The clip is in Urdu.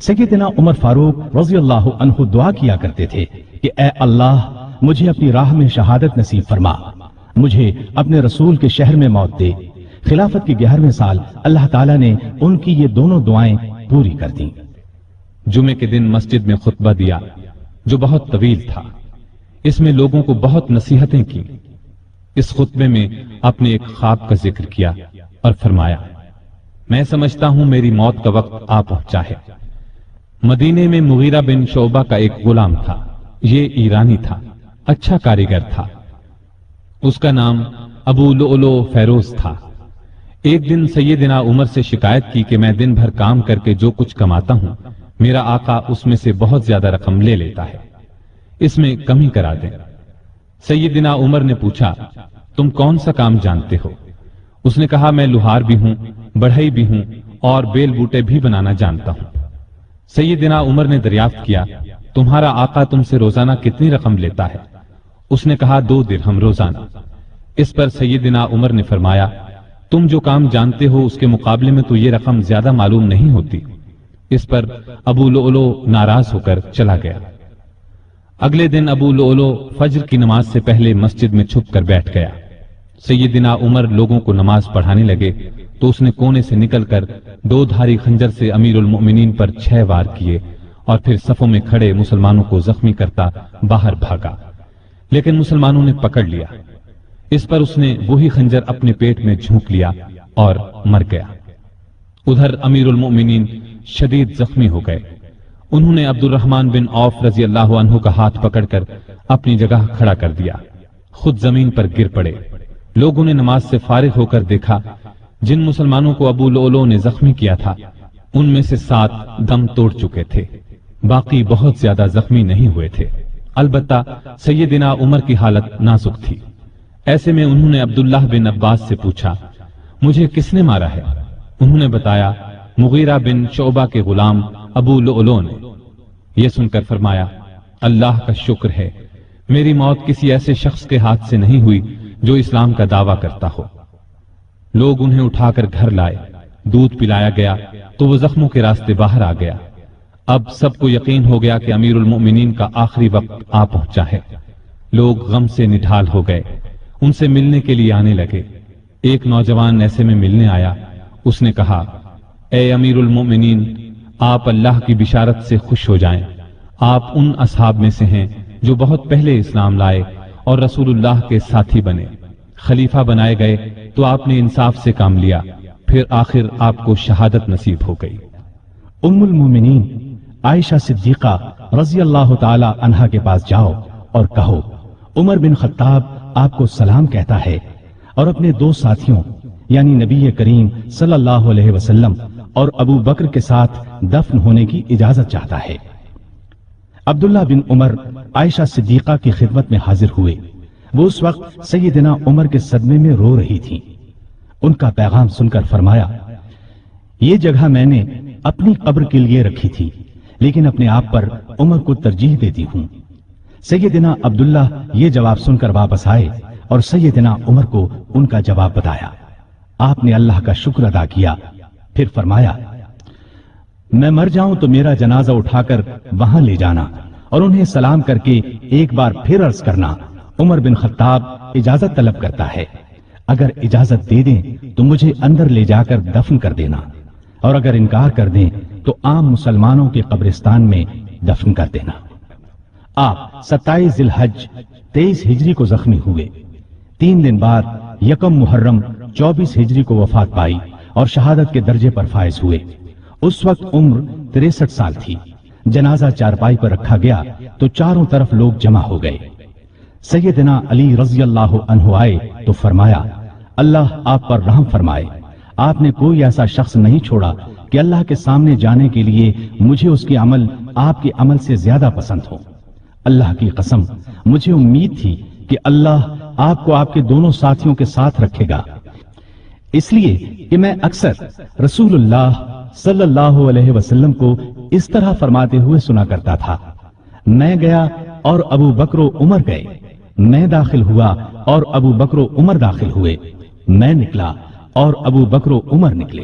سیدنا عمر فاروق رضی اللہ عنہ دعا کیا کرتے تھے کہ اے اللہ مجھے اپنی راہ میں شہادت نصیب فرما، مجھے اپنے رسول کے شہر میں موت دے۔ خلافت کے 11ویں سال اللہ تعالیٰ نے ان کی یہ دونوں دعائیں پوری کر دیں۔ جمعے کے دن مسجد میں خطبہ دیا جو بہت طویل تھا۔ اس میں لوگوں کو بہت نصیحتیں کی۔ اس خطبے میں اپنے ایک خواب کا ذکر کیا اور فرمایا، میں سمجھتا ہوں میری موت کا وقت آ پہنچا ہے۔ مدینے میں مغیرہ بن شعبہ کا ایک غلام تھا۔ یہ ایرانی تھا، اچھا کاریگر تھا۔ اس کا نام ابو لؤلؤ فیروز تھا۔ ایک دن سیدنا عمر سے شکایت کی کہ میں دن بھر کام کر کے جو کچھ کماتا ہوں میرا آقا اس میں سے بہت زیادہ رقم لے لیتا ہے، اس میں کمی کرا دیں۔ سیدنا عمر نے پوچھا، تم کون سا کام جانتے ہو؟ اس نے کہا، میں لوہار بھی ہوں، بڑھئی بھی ہوں اور بیل بوٹے بھی بنانا جانتا ہوں۔ سیدنا عمر نے دریافت کیا، تمہارا آقا تم سے روزانہ کتنی رقم لیتا ہے؟ اس نے کہا، 2 درہم روزانہ۔ اس پر سیدنا عمر نے فرمایا، تم جو کام جانتے ہو اس کے مقابلے میں تو یہ رقم زیادہ معلوم نہیں ہوتی۔ اس پر ابو لؤلؤ ناراض ہو کر چلا گیا۔ اگلے دن ابو لؤلؤ فجر کی نماز سے پہلے مسجد میں چھپ کر بیٹھ گیا۔ سیدنا عمر لوگوں کو نماز پڑھانے لگے تو اس نے کونے سے نکل کر 2 دھاری خنجر سے امیر المؤمنین پر 6 وار کیے اور پھر صفوں میں کھڑے مسلمانوں کو زخمی کرتا باہر بھاگا، لیکن مسلمانوں نے پکڑ لیا۔ اس پر اس نے وہی خنجر اپنے پیٹ میں جھونک لیا اور مر گیا۔ ادھر امیر المؤمنین شدید زخمی ہو گئے۔ انہوں نے عبد الرحمن بن عوف رضی اللہ عنہ کا ہاتھ پکڑ کر اپنی جگہ کھڑا کر دیا، خود زمین پر گر پڑے۔ لوگوں نے نماز سے فارغ ہو کر دیکھا، جن مسلمانوں کو ابو لؤلؤ نے زخمی کیا تھا ان میں سے 7 دم توڑ چکے تھے، باقی بہت زیادہ زخمی نہیں ہوئے تھے۔ البتہ سیدنا عمر کی حالت نازک تھی۔ ایسے میں انہوں نے عبداللہ بن عباس سے پوچھا، مجھے کس نے مارا ہے؟ انہوں نے بتایا، مغیرہ بن شعبہ کے غلام ابو لؤلؤ نے۔ یہ سن کر فرمایا، اللہ کا شکر ہے میری موت کسی ایسے شخص کے ہاتھ سے نہیں ہوئی جو اسلام کا دعویٰ کرتا ہو۔ لوگ انہیں اٹھا کر گھر لائے، دودھ پلایا گیا تو وہ زخموں کے راستے باہر آ گیا۔ اب سب کو یقین ہو گیا کہ امیر المؤمنین کا آخری وقت آ پہنچا ہے۔ لوگ غم سے نڈھال ہو گئے، ان سے ملنے کے لیے آنے لگے۔ ایک نوجوان ایسے میں ملنے آیا، اس نے کہا، اے امیر المؤمنین، آپ اللہ کی بشارت سے خوش ہو جائیں، آپ ان اصحاب میں سے ہیں جو بہت پہلے اسلام لائے اور رسول اللہ کے ساتھی بنے۔ خلیفہ بنائے گئے تو آپ نے انصاف سے کام لیا، پھر آخر آپ کو شہادت نصیب ہو گئی۔ ام المومنین عائشہ صدیقہ رضی اللہ تعالی عنہا کے پاس جاؤ اور کہو، عمر بن خطاب آپ کو سلام کہتا ہے اور اپنے 2 ساتھیوں یعنی نبی کریم صلی اللہ علیہ وسلم اور ابو بکر کے ساتھ دفن ہونے کی اجازت چاہتا ہے۔ عبداللہ بن عمر عائشہ صدیقہ کی خدمت میں حاضر ہوئے۔ وہ اس وقت سیدنا عمر کے صدمے میں رو رہی تھیں۔ ان کا پیغام سن کر فرمایا، یہ جگہ میں نے اپنی قبر کے لیے رکھی تھی، لیکن اپنے آپ پر عمر کو ترجیح دیتی ہوں۔ سیدنا عبداللہ یہ جواب سن کر واپس آئے اور سیدنا عمر کو ان کا جواب بتایا۔ آپ نے اللہ کا شکر ادا کیا، پھر فرمایا، میں مر جاؤں تو میرا جنازہ اٹھا کر وہاں لے جانا اور انہیں سلام کر کے ایک بار پھر عرض کرنا، عمر بن خطاب اجازت طلب کرتا ہے، اگر اجازت دے دیں تو مجھے اندر لے جا کر دفن کر دینا، اور اگر انکار کر دیں تو عام مسلمانوں کے قبرستان میں دفن کر دینا۔ آپ 27 ذی الحج 23 ہجری کو زخمی ہوئے۔ 3 دن بعد 1 محرم 24 ہجری کو وفات پائی اور شہادت کے درجے پر فائز ہوئے۔ اس وقت عمر 63 سال تھی۔ جنازہ چارپائی پر رکھا گیا تو چاروں طرف لوگ جمع ہو گئے۔ سیدنا علی رضی اللہ عنہ آئے تو فرمایا، اللہ آپ پر رحم فرمائے، آپ نے کوئی ایسا شخص نہیں چھوڑا کہ اللہ کے سامنے جانے کے لیے مجھے اس کے عمل آپ کے عمل سے زیادہ پسند ہو۔ اللہ کی قسم مجھے امید تھی کہ اللہ آپ کو آپ کے دونوں ساتھیوں کے ساتھ رکھے گا، اس لیے کہ میں اکثر رسول اللہ صلی اللہ علیہ وسلم کو اس طرح فرماتے ہوئے سنا کرتا تھا، میں گیا اور ابو بکر و عمر گئے، میں داخل ہوا اور ابو بکر و عمر داخل ہوئے، میں نکلا اور ابو بکر و عمر نکلے۔